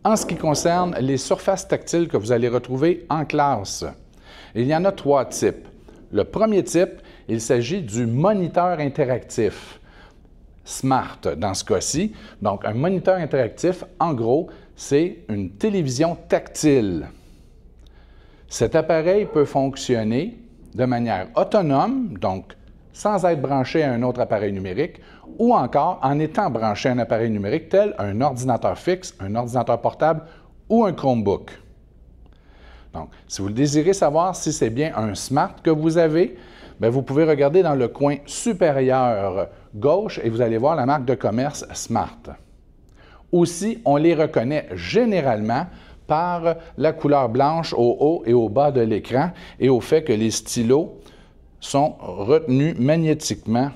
En ce qui concerne les surfaces tactiles que vous allez retrouver en classe, il y en a 3 types. Le premier type, il s'agit du moniteur interactif, Smart dans ce cas-ci. Donc, un moniteur interactif, en gros, c'est une télévision tactile. Cet appareil peut fonctionner de manière autonome, donc sans être branché à un autre appareil numérique, ou encore en étant branché à un appareil numérique tel un ordinateur fixe, un ordinateur portable ou un Chromebook. Donc, si vous désirez savoir si c'est bien un Smart que vous avez, bien, vous pouvez regarder dans le coin supérieur gauche et vous allez voir la marque de commerce Smart. Aussi, on les reconnaît généralement par la couleur blanche au haut et au bas de l'écran et au fait que les stylos sont retenus magnétiquement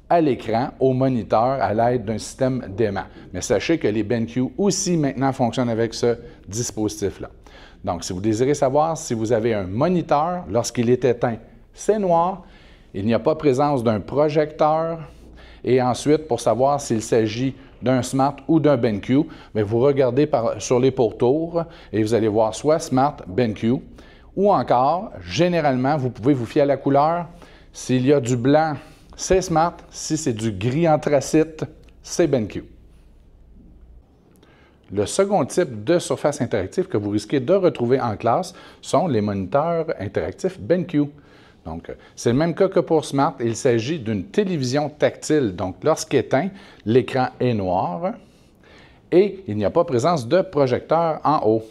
à l'écran, au moniteur, à l'aide d'un système d'aimant. Mais sachez que les BenQ aussi maintenant fonctionnent avec ce dispositif-là. Donc, si vous désirez savoir si vous avez un moniteur, lorsqu'il est éteint, c'est noir, il n'y a pas présence d'un projecteur, et ensuite, pour savoir s'il s'agit d'un Smart ou d'un BenQ, vous regardez sur les pourtours et vous allez voir soit Smart, BenQ, ou encore, généralement, vous pouvez vous fier à la couleur. S'il y a du blanc, c'est Smart. Si c'est du gris anthracite, c'est BenQ. Le second type de surface interactive que vous risquez de retrouver en classe sont les moniteurs interactifs BenQ. Donc, c'est le même cas que pour Smart. Il s'agit d'une télévision tactile. Donc, lorsqu'éteint, l'écran est noir et il n'y a pas présence de projecteur en haut.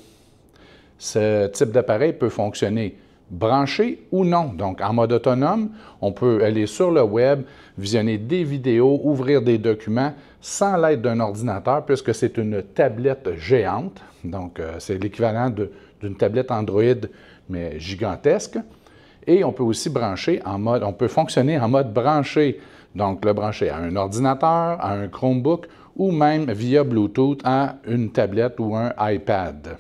Ce type d'appareil peut fonctionner branché ou non. Donc, en mode autonome, on peut aller sur le web, visionner des vidéos, ouvrir des documents sans l'aide d'un ordinateur puisque c'est une tablette géante. Donc, c'est l'équivalent d'une tablette Android, mais gigantesque. Et on peut aussi on peut fonctionner en mode branché. Donc, le brancher à un ordinateur, à un Chromebook ou même via Bluetooth à une tablette ou un iPad.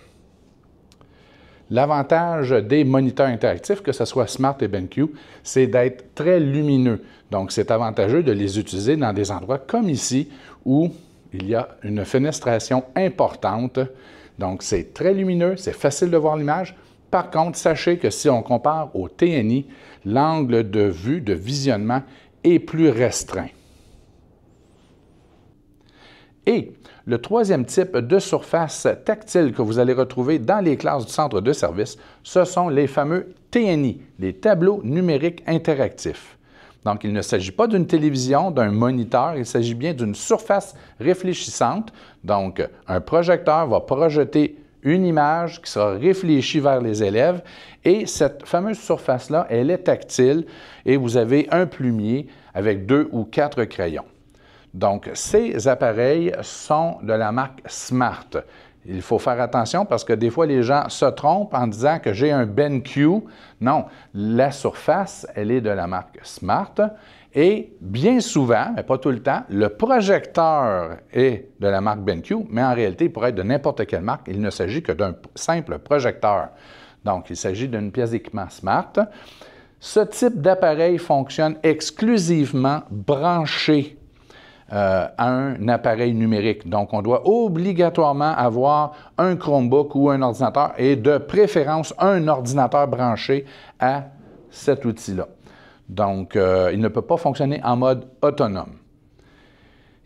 L'avantage des moniteurs interactifs, que ce soit Smart et BenQ, c'est d'être très lumineux. Donc, c'est avantageux de les utiliser dans des endroits comme ici où il y a une fenestration importante. Donc, c'est très lumineux, c'est facile de voir l'image. Par contre, sachez que si on compare au TNI, l'angle de vue, de visionnement est plus restreint. Et le troisième type de surface tactile que vous allez retrouver dans les classes du centre de service, ce sont les fameux TNI, les tableaux numériques interactifs. Donc, il ne s'agit pas d'une télévision, d'un moniteur, il s'agit bien d'une surface réfléchissante. Donc, un projecteur va projeter une image qui sera réfléchie vers les élèves et cette fameuse surface-là, elle est tactile et vous avez un plumier avec 2 ou 4 crayons. Donc, ces appareils sont de la marque Smart. Il faut faire attention parce que des fois, les gens se trompent en disant que j'ai un BenQ. Non, la surface, elle est de la marque Smart. Et bien souvent, mais pas tout le temps, le projecteur est de la marque BenQ, mais en réalité, il pourrait être de n'importe quelle marque. Il ne s'agit que d'un simple projecteur. Donc, il s'agit d'une pièce d'équipement Smart. Ce type d'appareil fonctionne exclusivement branché à un appareil numérique. Donc, on doit obligatoirement avoir un Chromebook ou un ordinateur et de préférence un ordinateur branché à cet outil-là. Donc, il ne peut pas fonctionner en mode autonome.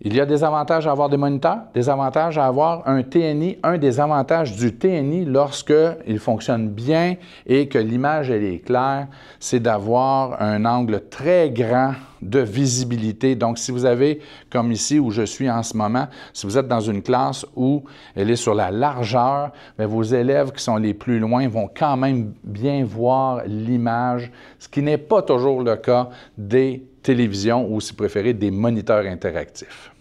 Il y a des avantages à avoir des moniteurs, des avantages à avoir un TNI. Un des avantages du TNI lorsqu'il fonctionne bien et que l'image elle est claire, c'est d'avoir un angle très grand de visibilité. Donc, si vous avez, comme ici où je suis en ce moment, si vous êtes dans une classe où elle est sur la largeur, bien, vos élèves qui sont les plus loin vont quand même bien voir l'image, ce qui n'est pas toujours le cas des télévisions ou, si vous préférez, des moniteurs interactifs.